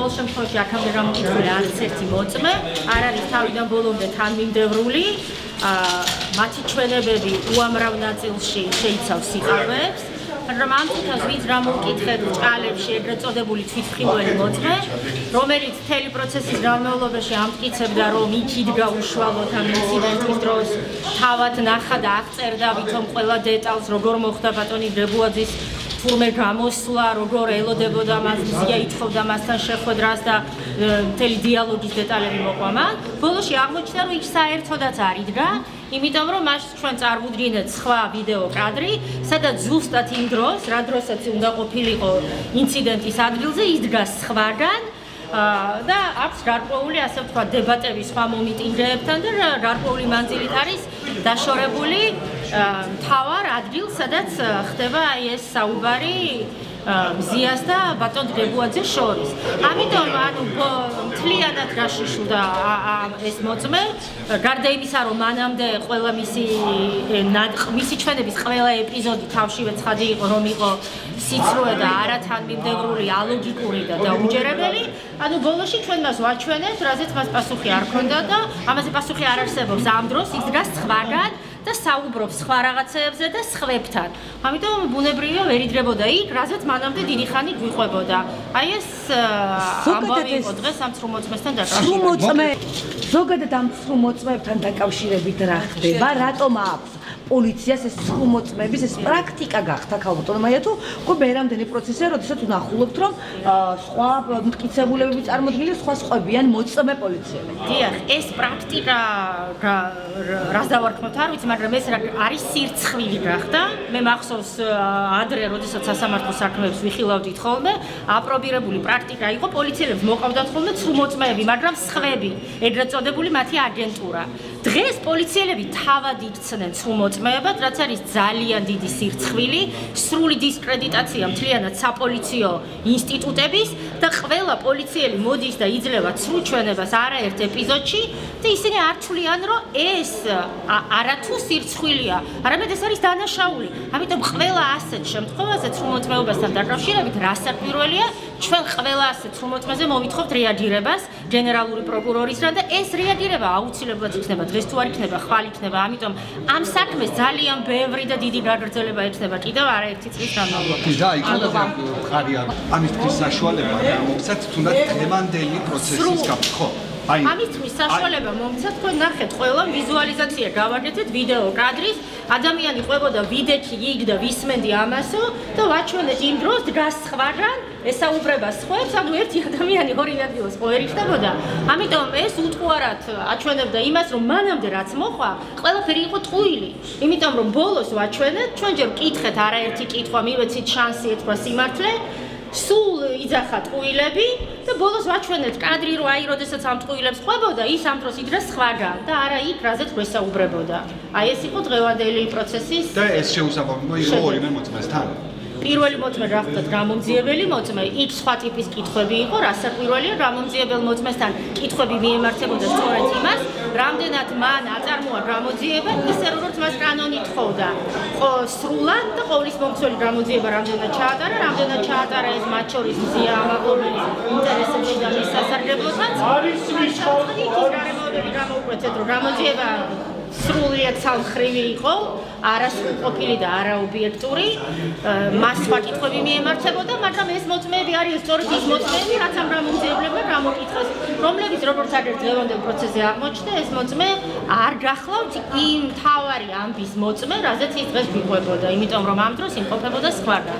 ყოველ შემთხვევაში აქამდე გამოკითხული არც ერთი მოწმე არ არის თავიდან ბოლომდე თანმიმდევრული. მათი ჩვენებები უამრავ ნაწილში შეიცავს სიყარვეებს. მაგრამ ამ თითქოს ვინც გამოვკითხეთ ჭალებში ეგრეთ წოდებული თვითმხილველი მოწმე, რომელიც მთელი პროცესის განმავლობაში ამტკიცებდა, რომ იქ იდგა უშუალოდ ამ ინციდენტის დროს, თავად ნახა და აღწერდა ვითომ ყველა დეტალს, როგორ მოხდა ბატონი ბრებუაძის თურმე გამოსვლა, როგორ ელოდებოდა მას, მზია ითხოვდა მასთან შეხვედრას და მთელი დიალოგის დეტალები მოყვა მან. ბოლოში აღმოჩნდა, რომ იქ საერთოდაც არ იდგა. იმიტომ რომ მას ჩვენ წარმოვიდგინეთ სხვა ვიდეო კადრი, სადაც ზუსტად იმ დროს, რა დროსაც უნდა ყოფილიყო ინციდენტის ადგილზე, იდგა სხვაგან და აქვს გარკვეული, ასე ვთქვათ, დებატები სხვა მომიტინგეებთან და გარკვეული მანძილით არის დაშორებული მთავარ ადგილს, სადაც ხდება ეს საუბარი მზიას და ბატონ ბრებუაძეს შორის. ამიტომ მთლიანად გაშიშვლდა ეს მოწმე, გარდა იმისა, რომ მანამდე ყველა მისი ჩვენების ყველა ეპიზოდი თავშივე ცხადი იყო, რომ იყო სიცრუე და არათანმიმდევრული, ალოგიკური და დაუჯერებელი. ბოლოში ჩვენ მას ვაჩვენებთ, რაზეც მას პასუხი არ ჰქონდა და ამაზე პასუხი არ არსებობს ამ დროს, ის დგას სხვაგან და საუბრობს სხვა რაღაცეებზე და სხვებთან. ამიტომ ბუნებრივია ვერ იძრებოდა იქ, რაზეც მანამდე დიდი ხანი გვიყვებოდა. აი ეს ამბავი იყო დღეს ამ ცრუ მოწმესთან დაკავშირებით. ზოგადად ამ ცრუ მოწმებთან დაკავშირებით რა ხდება? რატომ აქვს პოლიციას ეს ცრუ მოწმების ეს პრაქტიკა გახდა ქალბატონო მაია თუ უკვე რამდენი პროცესია, როდესაც ვნახულობთ, რომ სხვა მტკიცებულებები წარმოდგენილი სხვა სხვებიან მოწმე პოლიციელები. დიახ, ეს პრაქტიკა რას დავარქმევთ არ ვიცი, მაგრამ ეს არის სირცხვილი გახდა. მე მახსოვს ადრე, როდესაც სასამართლო საქმეებს ვიხილავდით ხოლმე, აპრობირებული პრაქტიკა იყო პოლიციელებს მოყავდათ ხოლმე ცრუ მოწმეები, მაგრამ სხვები, ეგრეთ წოდებული მათი აგენტურა. დღეს პოლიციელები თავად იქცნენ ცრუ მოწმეებად, რაც არის ძალიან დიდი სირცხვილი, სრული დისკრედიტაცია მთლიანად საპოლიციო ინსტიტუტების და ყველა პოლიციელი მოდის და იძლევა ცრუ ჩვენებას არაერთ ეპიზოდში და ისინი არ თვლიან, რომ ეს არათუ სირცხვილია, არამედ ეს არის დანაშაული. ამიტომ ყველა ასეთ შემთხვევაზე ცრუ მოწმეობასთან დაკავშირებით რასაკვირველია, ჩვენ ყველა ასეთ ცრუ მოწმეზე მოვითხოვთ რეაგირებას გენერალური პროკურორისგან და ეს რეაგირება აუცილებლად იქნება დღეს თუ არ იქნება, ხვალ იქნება. ამიტომ ამ საქმეს ძალიან ბევრი და დიდი გაგრძელება ექნება კიდევ არაერთი წლის განმავლობაში. და იქნება ხარია ამის თქმის საშუალება, რომელსაც თუნდაც დღევანდელი პროცესის გაფრთხო. ამის თქმის საშუალება მომცა თქვენ ნახეთ ყველა ვიზუალიზაცია გავაკეთეთ ვიდეო კადრის, ადამიანი ყვებოდა ვიდექი იქ და ვისმენდი ამასო და ვაჩვენეთ იმ დროს დგას სხვაგან ესაუბრება სხვებს, ანუ ერთი ადამიანი ორი ადგილას ხო ერიხდებოდა. ამიტომ ეს უთუარად აჩვენებდა იმას, რომ მანამდე რაც მოხდა, ყველაფერი იყო ტყუილი. იმიტომ რომ ბოლოს ვაჩვენეთ, ჩვენ ჯერ ვკითხეთ არაერთი კითხვა, მივეცით შანსი ეთქვა სიმართლე. სულ იძახა ტყუილები და ბოლოს ვაჩვენეთ კადრი, რომ აი როდესაც ამ ტყუილებს ყვებოდა, ის ამ დროს იდგა სხვაგან და არა იქ, რაზეც გვესაუბრებოდა. აი ეს იყო დღევანდელი პროცესის და ეს შეუსაბამო იყო ორივე მოწმესთან. პირველი მოწმე გახდათ გამომძიებელი მოწმე, იქ სხვა ტიპის კითხვები იყო, რასაკვირველია, გამომძიებელ მოწმესთან კითხვები მიემართებოდა სწორედ იმას, რამდენად მან აწარმოა გამოძიება, ისე როგორც მას კანონი თხოვდა. სრულად და ყოვლის მომცველი გამოძიება რამდენად ჩაატარა ეს მათ შორის მზია ამაღლობელის ინტერესებში და მის სასარგებლოსაც. არის ის გარემოებები გამოუკვეთეთ, რომ გამოძიება სრულიად სამხრივი იყო, არასრულყოფილი და არაობიექტური, მას სხვა კითხვები მიემართებოდა, მაგრამ ეს მოწმეები არის სწორედ ის მოწმეები, რაც ამ გამომძიებლებმა გამოკითხეს, რომლებიც როგორც აგერ დღევანდელ პროცესზე აღმოჩნდა, ეს მოწმე არ გახლავთ იმ მთავარი ამბის მოწმე, რაზეც ის დღეს გვიყვებოდა, იმიტომ რომ ამ დროს იმყოფებოდა სხვაგან.